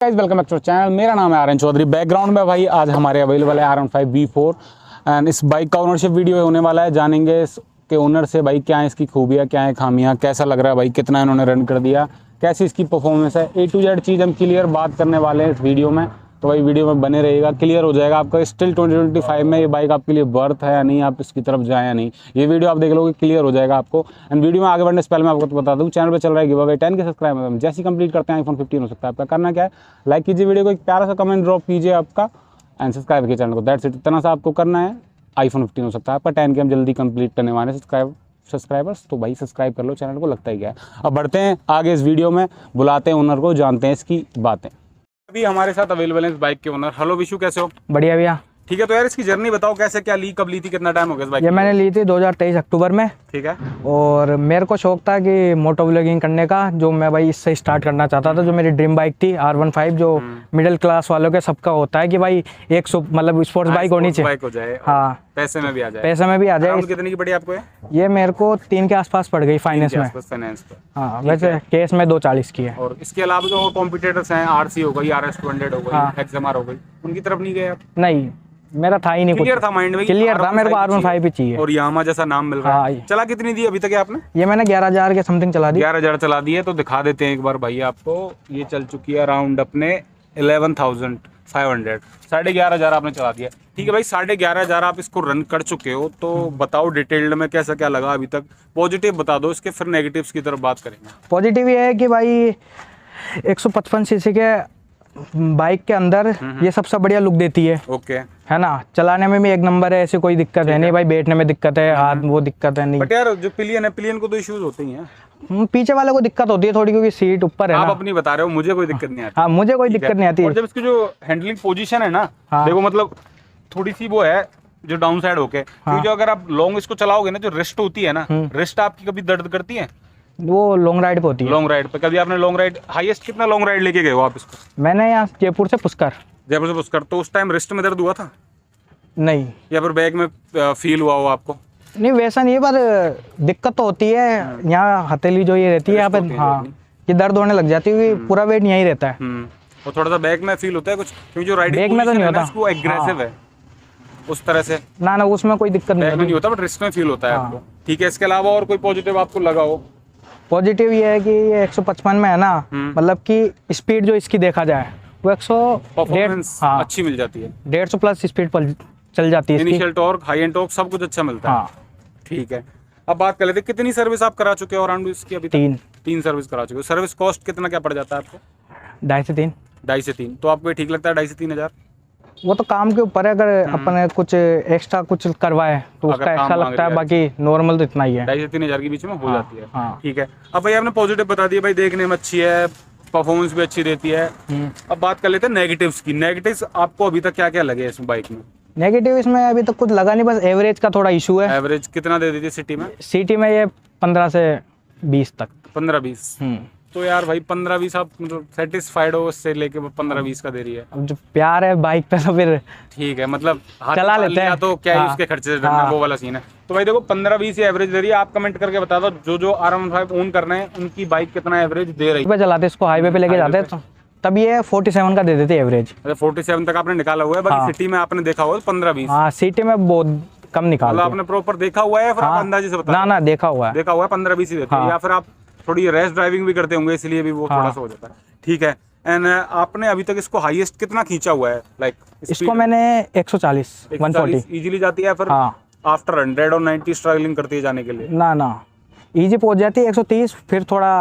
Guys welcome back to channel. मेरा नाम है आर्यन चौधरी। बैकग्राउंड में भाई आज हमारे अवेलेबल है R15 V4 एंड इस बाइक का ओनरशिप वीडियो होने वाला है। जानेंगे इसके ओनर से भाई क्या है इसकी खूबियाँ, क्या है खामियाँ, कैसा लग रहा है भाई, कितना इन्होंने रन कर दिया, कैसी इसकी परफॉर्मेंस है, A to Z चीज़ हम क्लियर बात करने वाले हैं इस वीडियो में। तो भाई वीडियो में बने रहिएगा, क्लियर हो जाएगा आपका स्टिल 2025 में ये बाइक आपके लिए वर्थ है या नहीं, आप इसकी तरफ जाएं या नहीं, ये वीडियो आप देख लोगे क्लियर हो जाएगा आपको। एंड वीडियो में आगे बढ़ने से पहले मैं आपको बता दूं, चैनल पे चल रहा है गिव अवे 10 के सब्सक्राइबर जैसे कंप्लीट करते हैं iPhone 15 हो सकता है। आपका करना क्या है, लाइक कीजिए वीडियो को, एक प्यारा सा कमेंट ड्रॉप कीजिए आपका एंड सब्सक्राइब कीजिए चैनल को। दैट्स इट, इतना सा आपको करना है। iPhone 15 हो सकता है आपका, 10 के हम जल्दी कंप्लीट करने वाले हैं सब्सक्राइबर्स, तो भाई सब्सक्राइब कर लो चैनल को, लगता ही क्या है। अब बढ़ते हैं आगे इस वीडियो में, बुलाते हैं ओनर को, जानते हैं इसकी बातें। अभी हमारे साथ अवेलेबल है इस बाइक के ओनर। हेलो विशु, कैसे हो? बढ़िया भैया। ठीक है, तो यार इसकी जर्नी बताओ, कैसे क्या ली, कब ली थी, कितना टाइम हो गया इस बाइक? ये मैंने ली थी 2023 अक्टूबर में। ठीक है। और मेरे को शौक था कि मोटो व्लॉगिंग करने का, जो मैं भाई इससे स्टार्ट करना चाहता था। जो मेरी ड्रीम बाइक थी R15, जो मिडिल क्लास वालों के सबका होता है कि भाई एक मतलब स्पोर्ट्स बाइक होनी चाहिए, बाइक हो जाए, हाँ, पैसे में भी आ जाए। पैसे में भी आ जाए। कितने की पड़ी आपको ये मेरे को 3 के आसपास पड़ गई फाइनेंस में। फाइनेंस पे। हाँ, वैसे केस में 240 की है। और इसके अलावा जो कॉम्पिटिटर्स हैं, RC हो गई, RS200 हो गई, XMR हो गई, उनकी तरफ नहीं गए आप? नहीं, मेरा था ही नहीं, क्लियर था माइंड में, क्लियर था मेरे को R15 ही चाहिए। और यामा जैसा नाम मिल रहा है। हाँ। चला कितनी दी अभी तक आपने? ये मैंने 11,000 के समथिंग चला दी। 11,000 चला दी है, तो दिखा देते हैं एक बार भाई आपको। ये चल चुकी है अराउंड अपने 11,500, 11,500 आपने चला दिया। ठीक है भाई, 11,500 आप इसको रन कर चुके हो, तो बताओ डिटेल्ड में कैसा क्या लगा अभी तक। पॉजिटिव बता दो इसके, फिर नेगेटिव्स की तरफ बात करेंगे। पॉजिटिव ये है कि भाई 155 सीसी के बाइक के अंदर ये सबसे बढ़िया लुक देती है। ओके, है ना, चलाने में भी एक नंबर है, ऐसी कोई दिक्कत है नहीं भाई। बैठने में दिक्कत है, हाथ वो दिक्कत है नहीं। बट यार जो पिलियन है, पिलियन को तो इश्यूज होते ही हैं। पीछे वाले को दिक्कत होती है थोड़ी, क्योंकि सीट ऊपर है आप ना। अपनी बता रहे हो, मुझे कोई दिक्कत नहीं आती। हाँ, मुझे कोई दिक्कत नहीं आती। और जब इसकी जो हैंडलिंग पोजीशन है ना, देखो मतलब थोड़ी सी वो है जो डाउन साइड होके, क्योंकि जो अगर आप लॉन्ग इसको चलाओगे ना, जो रिस्ट होती है ना, रिस्ट आपकी कभी दर्द करती है? वो लॉन्ग राइड पे होती है। लॉन्ग राइड पे कभी आपने लॉन्ग राइड, हाईएस्ट कितना लॉन्ग राइड लेके गए हो आप इसको? मैंने यहाँ जयपुर से पुष्कर। जयपुर से पुष्कर, तो उस टाइम रिस्ट में दर्द हुआ था नहीं, या फिर बैग में फील हुआ हो आपको? नहीं वैसा नहीं है, पर दिक्कत तो होती है। यहाँ हथेली जो ये रहती है यहाँ पे, हाँ, ये दर्द होने लग जाती है, पूरा वेट यहीं रहता है। और थोड़ा सा बैग में फील होता है कुछ, क्योंकि जो राइडिंग बैग में तो नहीं होता, वो एग्रेसिव है उस तरह से। ना उसमें कोई दिक्कत नहीं होता, बट रिस्ट में फील होता है आपको। ठीक है, इसके अलावा और कोई पॉजिटिव आपको लगा हो? पॉजिटिव ये है कि ये 155 में है ना, मतलब कि स्पीड जो इसकी देखा जाए वो 100 हाँ, अच्छी मिल जाती है। 150 प्लस स्पीड पर चल जाती है। Initial torque, high and torque सब कुछ अच्छा मिलता है। ठीक है, अब बात कर लेते हैं कितनी सर्विस आप करा चुके हो अराउंड इसकी अभी तक? 3 सर्विस करा चुके हो। सर्विस कॉस्ट कितना क्या पड़ जाता है आपको? 2.5 से 3। तो आपको ठीक लगता है 2.5 से 3,000? वो तो काम के ऊपर है, अगर अपन कुछ एक्स्ट्रा कुछ करवाए तो उसका एक्स्ट्रा लगता है, बाकी नॉर्मल तो इतना ही है। 2.5 से 3,000 के बीच में हो जाती है। ठीक है, अब भाई आपने पॉजिटिव बता दिया, भाई देखने में अच्छी है, परफॉर्मेंस भी अच्छी देती है। अब बात कर लेते हैं नेगेटिव्स की। नेगेटिव्स आपको अभी तक क्या क्या लगे इस बाइक में? नेगेटिव इसमें अभी तक कुछ लगा नहीं, बस एवरेज का थोड़ा इशू है। एवरेज कितना दे देती सिटी में? सिटी में ये 15 से 20 तक। 15-20? तो यार भाई 15-20 आप मतलब सेटिस्फाइड हो उससे लेके 15-20 का दे रही है? अब जो प्यार है बाइक पे तो फिर ठीक है, मतलब चला लेते हैं, तो क्या है उसके खर्चे से डरना, वो वाला सीन है। तो भाई देखो 15-20 एवरेज दे रही है। आप कमेंट करके बता दो जो R15 ओन कर रहे हैं उनकी बाइक कितना एवरेज दे रही है। चलाते इसको हाईवे पे लेके जाते तो तब ये 47 का दे देते एवरेज। 47 तक आपने निकाला हुआ है, बाकी सिटी में आपने देखा होगा 15-20। हाँ, सिटी में बहुत कम निकाला। आपने प्रॉपर देखा हुआ है, फिर आप अंदाजे से बता? ना देखा हुआ है, 15-20 ही देते हैं। या फिर आप थोड़ी रेस ड्राइविंग भी करते होंगे, इसलिए भी वो थोड़ा सा हो जाता है। ठीक है, एंड आपने अभी तक इसको हाईएस्ट कितना खींचा हुआ है? लाइक इसको मैंने 140 140 इजीली जाती है, फिर आफ्टर 100 और 90 स्ट्रगलिंग करती है जाने के लिए? ना इजी पहुंच जाती है 130, फिर थोड़ा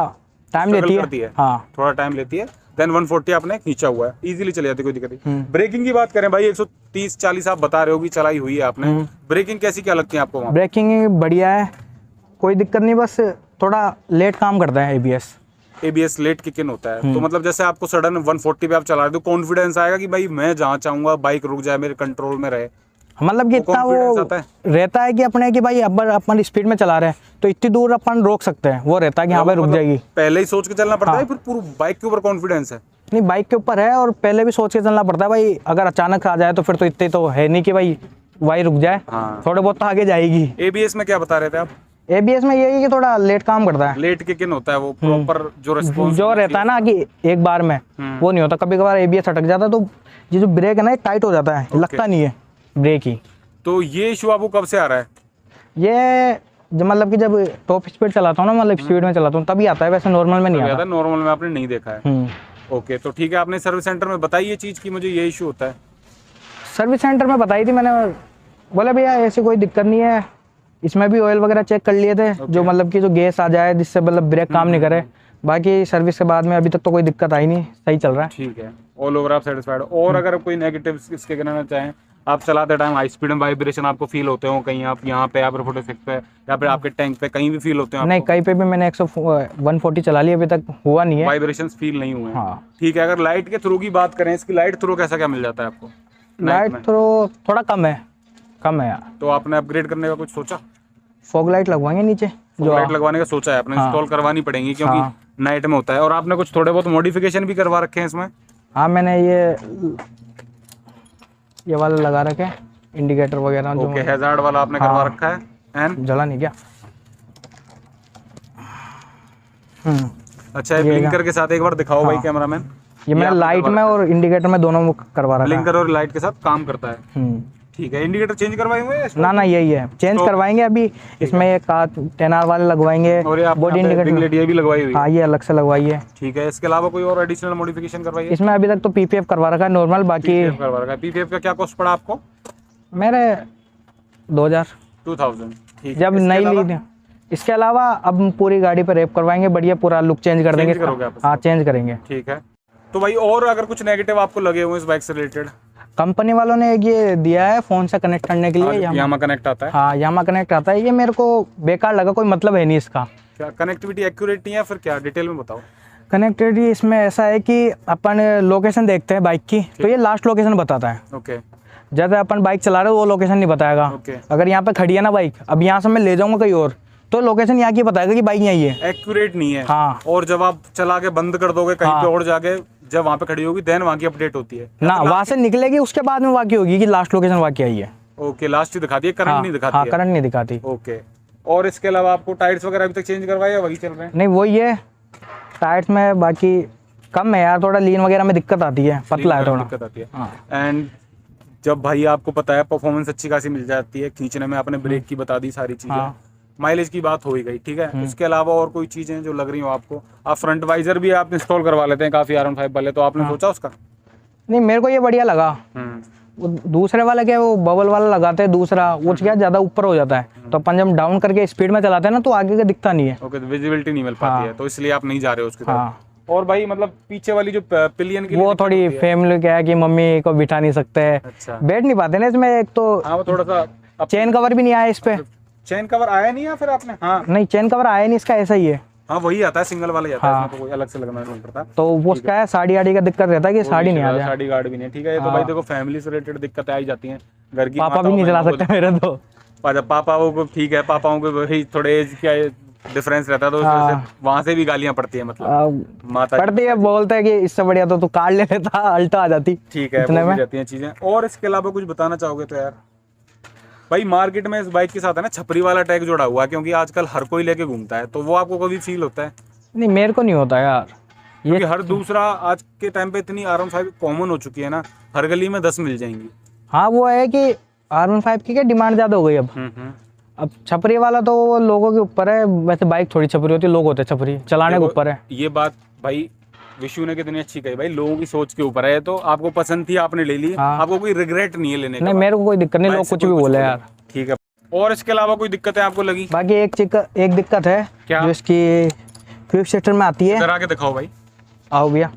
टाइम लेती है। हाँ, थोड़ा टाइम लेती है। देन 140 आपने खींचा हुआ है, इजीली चली जाती है, कोई दिक्कत नहीं। ब्रेकिंग की बात करें भाई, 130-40 आप बता रहे हो कि चलाई हुई है आपने, ब्रेकिंग कैसी क्या लगती है आपको? ब्रेकिंग बढ़िया है, कोई दिक्कत नहीं, बस थोड़ा लेट काम करता है एबीएस लेट किक इन होता है। तो मतलब जैसे आपको सडन 140 पे आप चला रहे हो, कॉन्फिडेंस आएगा कि भाई मैं जहाँ चाहूंगा बाइक रुक जाए, मेरे कंट्रोल में रहे, मतलब कि इतना वो रहता है कि अपने कि भाई अपन स्पीड में चला रहे हैं तो इतनी दूर अपन रोक सकते हैं, वो रहता है कि हाँ भाई रुक जाएगी। पहले ही सोच के चलना पड़ता है, फिर पूरी बाइक के ऊपर कॉन्फिडेंस है? नहीं, बाइक के ऊपर है और पहले भी सोच के चलना पड़ता है भाई, अगर अचानक आ जाए तो फिर तो इतने तो है नहीं कि भाई रुक जाए, थोड़े बहुत तो आगे जाएगी। एबीएस में क्या बता रहे थे आप? ABS में ये है कि थोड़ा लेट काम करता है, लेट किक इन होता है, वो प्रॉपर जो रिस्पॉन्स जो रहता है ना कि एक बार में वो नहीं होता, कभी कभार ABS अटक जाता है, तो ये जो ब्रेक है ना टाइट हो जाता है, लगता नहीं है ब्रेक ही। तो ये इशू आपको कब से आ रहा है? ये जब मतलब कि जब टॉप स्पीड चलाता हूँ ना, मतलब स्पीड में चलाता हूँ तभी आता है, वैसे नॉर्मल में नहीं आता। नॉर्मल में आपने नहीं देखा है। ओके, तो ठीक है, आपने सर्विस सेंटर में बताई ये चीज़ कि मुझे ये इशू होता है? सर्विस सेंटर में बताई थी मैंने, बोला भैया ऐसी कोई दिक्कत नहीं है, इसमें भी ऑयल वगैरह चेक कर लिए थे, जो मतलब कि जो गैस आ जाए जिससे मतलब ब्रेक काम नहीं करे, बाकी सर्विस के बाद में अभी तक तो कोई दिक्कत आई नहीं, सही चल रहा है। ठीक है, ऑल ओवर आप सेटिस्फाइड। और अगर कोई नेगेटिव इसके कहना चाहें, आप चलाते टाइम हाई स्पीड में वाइब्रेशन आपको फील होते हो कहीं, आप यहाँ पे, आप 46 पे या फिर आपके टैंक पे कहीं भी फील होते हो? नहीं, कहीं पे भी मैंने 140 चला लिया, अभी तक हुआ नहीं है, वाइब्रेशन फील नहीं हुए हैं। हाँ। ठीक है, अगर लाइट के थ्रू की बात करें, इसकी लाइट थ्रू कैसा क्या मिल जाता है आपको? लाइट थ्रो थोड़ा कम है यार। तो आपने अपग्रेड करने का कुछ सोचा? फॉग लाइट लगवाएंगे नीचे, जो लाइट लगवाने का सोचा है आपने? इंस्टॉल करवानी पड़ेंगी क्योंकि नाइट में होता है। और आपने कुछ थोड़े बहुत मॉडिफिकेशन भी करवा रखे हैं इसमें? हाँ, मैंने ये वाला लगा रखे इंडिकेटर वगैरह। ओके, हैजार्ड वाला आपने करवा रखा है। एंड जला नहीं क्या? अच्छा, ब्लिंकर के साथ एक बार दिखाओ भाई कैमरामैन। ये मैंने लाइट में और इंडिकेटर में दोनों में करवा रखा है। ब्लिंकर और लाइट के साथ काम करता है। ठीक है, इंडिकेटर चेंज करवाए हुए हैं? ना यही है, चेंज करवाएंगे अभी। इसमें ये 10R वाले लगवाएंगे, बॉडी इंडिकेटर ये भी लगवाई हुई है? हाँ, ये अलग से लगवाई है। ठीक है, इसके अलावा कोई और एडिशनल मॉडिफिकेशन करवाई है? इसमें अभी तक तो PPF करवा रखा है नॉर्मल, बाकी करवा रखा है। PPF का क्या कॉस्ट पड़ा आपको? मेरे 2000 ठीक, जब नई ली थी। इसके अलावा अब पूरी गाड़ी पर रैप करवाएंगे, बढ़िया पूरा लुक चेंज कर देंगे। हाँ, चेंज करेंगे। ठीक है, तो भाई और अगर कुछ नेगेटिव आपको लगे हुए इस बाइक से रिलेटेड? कंपनी वालों ने ये दिया है फोन से कनेक्ट करने के लिए, यामा कनेक्ट आता है। हाँ, यामा कनेक्ट आता है। ये मेरे को बेकार लगा, कोई मतलब है नहीं इसका। क्या कनेक्टिविटी एक्यूरेट नहीं है फिर क्या? डिटेल में बताओ। कनेक्टिविटी इसमें ऐसा है कि अपन लोकेशन देखते हैं बाइक की, तो ये लास्ट लोकेशन बताता है। ओके, जब अपन बाइक चला रहे हो वो लोकेशन नहीं बताएगा। अगर यहाँ पे खड़ी है ना बाइक, अब यहाँ से मैं ले जाऊंगा कहीं और, तो लोकेशन यहाँ की बताएगा कि बाइक यही है। एक्यूरेट नहीं है। हाँ। और जब आप चला के बंद कर दोगे कहीं पे और जाके, जब वहाँ पे खड़ी होगी देन वहाँ की अपडेट होती है ना, वहाँ से निकलेगी उसके बाद में वाकई होगी कि लास्ट लोकेशन वाकई आई है। ओके, लास्ट ही दिखाती है, करंट नहीं दिखाती है। करंट नहीं दिखाती। ओके, और इसके अलावा आपको टायर्स वगैरह अभी तक चेंज करवाए या वही चल रहे हैं? नहीं, वही है टायर्स में, बाकी कम है यार, थोड़ा लीन वगैरह में दिक्कत आती है, पतला है थोड़ा, दिक्कत आती है। एंड जब भाई आपको पता है परफॉर्मेंस अच्छी खासी मिल जाती है खींचने में, आपने ब्रेक की बता दी सारी चीजें, माइलेज की बात हो ही गई। ठीक है, इसके अलावा और कोई चीजें जो लग रही हो आपको? आप फ्रंट वाइजर भी आप इंस्टॉल करवा लेते हैं काफी R15 वाले, तो आपने सोचा उसका? नहीं, मेरे को ये बढ़िया लगा। वो दूसरे वाला क्या, वो बबल वाला लगाते हैं दूसरा, वो क्या ज्यादा ऊपर हो जाता है, तो अपन जब डाउन करके स्पीड में चलाते हैं ना तो आगे का दिखता नहीं है। ओके, तो विजिबिलिटी नहीं मिल पाती है, तो इसलिए आप नहीं जा रहे हो उसकी तरफ। और भाई मतलब पीछे वाली जो पिलियन की वो थोड़ी फैमिली क्या है कि मम्मी को बिठा नहीं सकते, बैठ नहीं पाते ना इसमें। एक तो हाँ, वो थोड़ा सा चेन कवर भी नहीं आया इस पे। चेन कवर आया नहीं है फिर आपने? हाँ, नहीं, चेन कवर आया नहीं इसका, ऐसा ही है। हाँ, वही आता है, सिंगल वाला ही आता है, इसमें तो कोई अलग से लगना नहीं पड़ता। तो वो उसका है साड़ी आड़ी का दिक्कत रहता है कि साड़ी नहीं आ जाए, साड़ी गार्ड भी नहीं। ठीक है, ये तो भाई देखो फैमिली से रिलेटेड दिक्कतें आई जाती हैं, घर की। पापा भी नहीं चला सकते मेरे तो। पापाओं को ठीक है, पापाओं को वही थोड़े एज का डिफरेंस रहता है, तो वहां से भी गालियां पड़ती है, मतलब माता पड़ती है, बोलते हैं कि इससे बढ़िया तो तू कार ले लेता, अल्टो आ जाती। ठीक है, वो भी जाती हैं चीजें। और इसके अलावा कुछ बताना चाहोगे तो यार? भाई मार्केट में इस बाइक के साथ है ना छपरी वाला टैग जोड़ा हुआ है, क्योंकि आजकल हर कोई लेके घूमता है, तो वो आपको कभी फील होता है? नहीं, मेरे को नहीं होता यार, क्योंकि हर दूसरा आज के टाइम पे इतनी R15 कॉमन हो चुकी है ना, हर गली में 10 मिल जाएंगी। हाँ, वो है कि R15 की क्या डिमांड ज्यादा हो गई अब छपरी वाला तो वो लोगों के ऊपर है, वैसे बाइक थोड़ी छपरी होती है, लोग होते हैं छपरी चलाने के ऊपर है। ये बात भाई विशु ने कितनी अच्छी कही, भाई लोगों की सोच के ऊपर है, तो आपको पसंद थी आपने ले ली। आपको कोई रिग्रेट नहीं है लेने का? नहीं, मेरे को कोई दिक्कत नहीं, लोग कुछ भी बोले यार। ठीक है, और इसके अलावा कोई दिक्कत है आपको लगी? बाकी एक दिक्कत है क्या? जो इसकी क्विक शिफ्टर में आती है। इधर आके दिखाओ भाई। आओ भैया,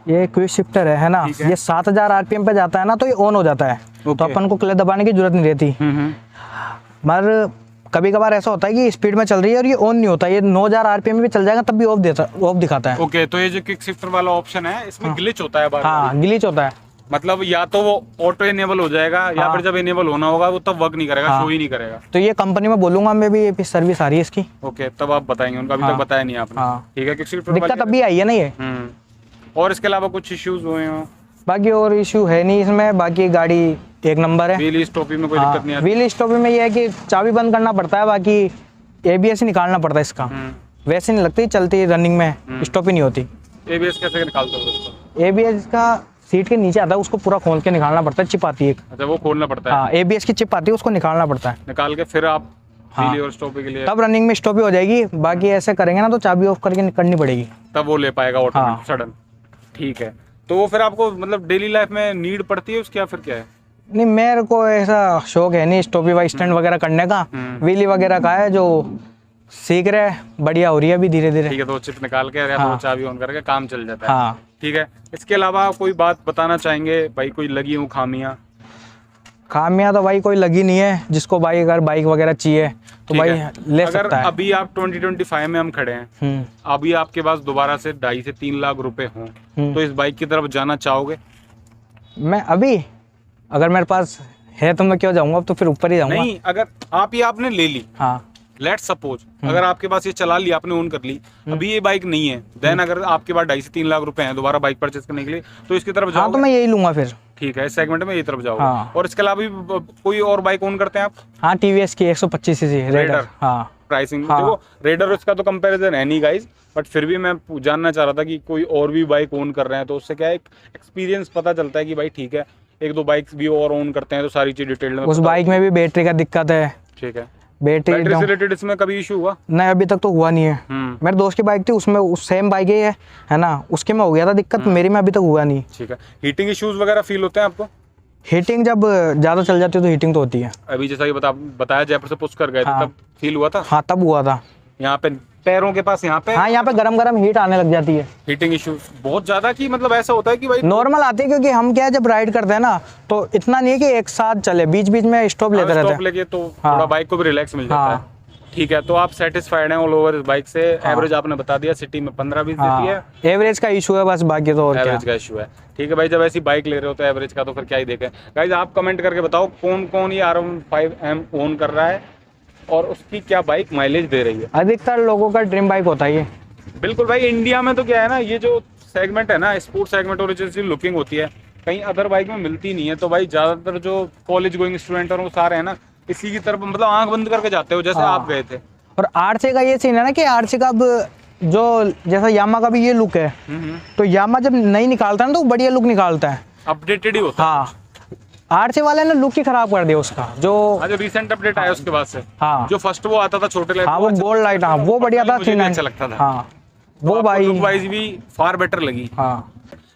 ये क्विक शिफ्टर है ना, ये 7000 RPM पे जाता है ना, तो ये ऑन हो जाता है, तो अपन को क्लच दबाने की जरूरत नहीं रहती। मगर कभी कभार ऐसा होता है कि स्पीड में चल रही है और ये ऑन नहीं होता, ये 9000 RPM में भी चल जाएगा तब भी ऑफ दिखाता है। ओके, तो ये जो किक शिफ्टर वाला ऑप्शन है इसमें ग्लिच होता है बार-बार। हाँ, ग्लिच होता है, मतलब या तो वो ऑटो इनेबल हो जाएगा या फिर जब इनेबल होना होगा वो तब वर्क नहीं करेगा, शो ही नहीं करेगा। तो ये कंपनी में बोलूंगा मैं भी, ये सर्विस आ रही है इसकी। ओके, तब आप बताएंगे, उनका अभी तक बताया नहीं आपने। ठीक है, किक शिफ्टर दिक्कत अभी आई है ना ये। और इसके अलावा कुछ इश्यूज हुए हो? बाकी और इशू है नहीं इसमें, बाकी गाड़ी एक नंबर है। व्हील स्टॉपिंग में कोई दिक्कत नहीं आती? व्हील स्टॉपिंग में ये है कि चाबी बंद करना पड़ता है, बाकी एबीएस ही निकालना पड़ता है इसका। वैसे नहीं लगती, चलती रनिंग में स्टॉप ही नहीं होती। एबीएस कैसे निकालते हो उसको? एबीएस का सीट के नीचे आता है, उसको पूरा खोल के निकालना पड़ता है, चिप आती है एक। अच्छा, वो खोलना पड़ता है? हाँ, एबीएस की चिप आती है, उसको निकालना पड़ता है। निकाल के फिर आप हाँ, व्हील और स्टॉपिंग के लिए तब रनिंग में स्टॉप ही हो जाएगी। बाकी ऐसे करेंगे ना तो चाबी ऑफ करके करनी पड़ेगी, तब वो ले पाएगा ऑटोमेटिक हाँ। सडन। ठीक है, तो वो फिर आपको मतलब डेली लाइफ में नीड पड़ती है उसकी या फिर क्या है? नहीं, मेरे को ऐसा शौक है नहीं स्टॉपी वाई स्टैंड वगैरह करने का। व्हीली वगैरह का है, जो सीख रहे हैं, बढ़िया हो रही है अभी धीरे धीरे। ठीक है, तो चिप निकाल के या हाँ। तो चाबी ऑन करके काम चल जाता है। हाँ। ठीक है, इसके अलावा कोई बात बताना चाहेंगे भाई, कोई लगी हो खामियां? खामियां तो भाई कोई लगी नहीं है, जिसको भाई अगर बाइक वगैरह चाहिए तो ठीक भाई है। ले अगर सकता है। अभी आप 2025 में हम खड़े हैं, अभी आपके पास दोबारा से 2.5 से 3 लाख रुपए हों, तो इस बाइक की तरफ जाना चाहोगे? मैं अभी अगर मेरे पास है तो मैं क्यों जाऊंगा, अब तो फिर ऊपर ही जाऊंगा। नहीं, अगर आपने ले ली, हाँ, लेट्स सपोज अगर आपके पास ये चला ली, आपने ओन कर ली, अभी ये बाइक नहीं है, देन अगर आपके पास 2.5 से 3 लाख रुपए हैं दोबारा बाइक परचेज करने के लिए, तो इसकी तरफ हाँ, जाओगे? तो मैं यही लूंगा फिर। ठीक है, इस सेगमेंट में ये तरफ जाओगे। हाँ। और इसके अलावा भी कोई और बाइक ओन करते हैं आप? हाँ, टीवीएस की 125 सीसी रेडर। हाँ, प्राइसिंग हाँ। देखो, रेडर इसका तो कंपैरिजन है नहीं गाइस, बट फिर भी मैं जानना चाह रहा था कि कोई और भी बाइक ओन कर रहे हैं तो उससे क्या है, एक एक्सपीरियंस पता चलता है कि भाई ठीक है, एक दो बाइक्स भी और ओन करते हैं तो सारी चीज डिटेल में उस पता बाइक में भी बैटरी का दिक्कत है। ठीक है, बैटरी बैटरी से एकदम रिलेटेड इसमें कभी इशू हुआ? नहीं, अभी तक तो हुआ नहीं है। मेरे दोस्त की बाइक थी, उसमें उस सेम बाइक ही है ना, उसके में हो गया था दिक्कत, मेरी में अभी तक हुआ नहीं। ठीक है, हीटिंग इश्यूज वगैरह फील होते हैं आपको? हीटिंग जब ज़्यादा चल जाती है तो हीटिंग तो होती है। अभी जैसा ये बताया जयपुर से पुश कर गए थे, हाँ। तब फील हुआ था? हाँ, तब हुआ था। यहाँ पे पैरों के पास यहाँ पे हाँ, यहाँ पे गरम गरम हीट आने लग जाती है। हीटिंग इश्यूज बहुत ज्यादा की मतलब ऐसा होता है कि भाई नॉर्मल आती है, क्योंकि हम क्या है जब राइड करते हैं ना तो इतना नहीं है कि एक साथ चले, बीच बीच में स्टॉप लेते रहते स्टॉप हैं। लेके तो हाँ। थोड़ा बाइक को भी रिलैक्स मिल जाता हाँ। है। ठीक है, तो आप सेटिस्फाइड हैं ऑल ओवर इस बाइक से? एवरेज आपने बता दिया, सिटी में 15-20 देती है। एवरेज का इशू है बस, बाकी तो और क्या। एवरेज का इशू है। ठीक है भाई, जब ऐसी बाइक ले रहे हो तो एवरेज का तो फिर क्या ही देखें। गाइस आप कमेंट करके बताओ कौन कौन ये R15M ओन कर रहा है और उसकी क्या बाइक माइलेज दे रही है। अधिकतर लोगों का ड्रीम बाइक होता है ये। बिल्कुल भाई, इंडिया में तो क्या है ना, ये जो सेगमेंट है ना, स्पोर्ट सेगमेंट और जैसी लुकिंग होती है कहीं अदर बाइक में मिलती नहीं है, तो भाई ज्यादातर जो कॉलेज गोइंग स्टूडेंट और वो सारे हैं ना, इसी की तरफ मतलब आंख बंद करके जाते हो, जैसे आप गए थे। और आरसी का ये सीन है ना कि आरसी का अब जो जैसा यामा का भी ये लुक है, तो यामा जब नहीं निकालता है ना तो वो बढ़िया लुक निकालता है, अपडेटेड ही होता है। हाँ। आरसी वाले ने लुक ही खराब कर दिया उसका, जो हाँ, जो रिसेंट अपडेट आया उसके बाद से। हाँ, जो फर्स्ट वो आता था छोटे लाइट, हाँ, वो गोल्ड लाइट, हाँ वो बढ़िया था, मुझे भी अच्छा लगता था। हाँ वो भाई लुक वाइज भी फार बेटर लगी। हाँ।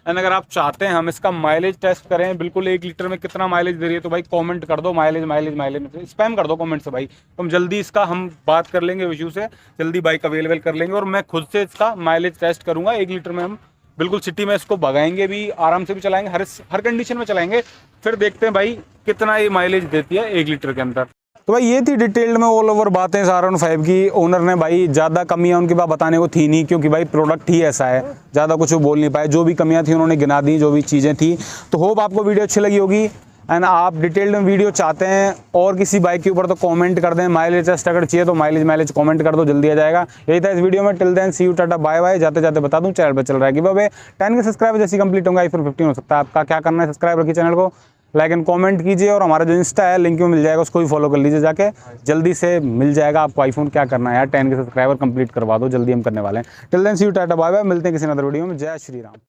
एंड अगर आप चाहते हैं हम इसका माइलेज टेस्ट करें बिल्कुल 1 लीटर में कितना माइलेज दे रही है, तो भाई कमेंट कर दो माइलेज माइलेज माइलेज, स्पैम कर दो कमेंट से भाई, तो हम जल्दी इसका हम बात कर लेंगे इशू से, जल्दी बाइक अवेलेबल कर लेंगे और मैं खुद से इसका माइलेज टेस्ट करूंगा। 1 लीटर में हम बिल्कुल सिटी में इसको भगाएंगे भी, आराम से भी चलाएंगे, हर कंडीशन में चलाएंगे, फिर देखते हैं भाई कितना ये माइलेज देती है 1 लीटर के अंदर। तो भाई ये थी डिटेल्ड में ऑल ओवर बातें R15 की। ओनर ने भाई ज़्यादा कमियां उनके पास बताने को थी नहीं, क्योंकि भाई प्रोडक्ट ही ऐसा है, ज़्यादा कुछ वो बोल नहीं पाए। जो भी कमियां थी उन्होंने गिना दी, जो भी चीज़ें थी। तो होप आपको वीडियो अच्छी लगी होगी। एंड आप डिटेल्ड में वीडियो चाहते हैं और किसी बाइक के ऊपर तो कमेंट कर दें। माइलेज टेस्ट अगर चाहिए तो माइलेज कमेंट कर दो, जल्दी आ जाएगा। यही था इस वीडियो में। Till then see you, tata bye bye. जाते जाते बता दूं चैनल पर चल रहा है कि भाई 10 के सब्सक्राइबर जैसी कंप्लीट होंगे iPhone 15 हो सकता है। आपका क्या करना है, सब्सक्राइब रखिए चैनल को, लाइक एंड कमेंट कीजिए, और हमारा जो इंस्टा है लिंक में मिल जाएगा, उसको भी फॉलो कर लीजिए जाके, जल्दी से मिल जाएगा आपको आईफोन। क्या करना है यार, 10 के सब्सक्राइबर कंप्लीट करवा दो, जल्दी हम करने वाले हैं। Till then see you, tata bye bye. मिलते हैं किसी अदर वीडियो में। जय श्री राम।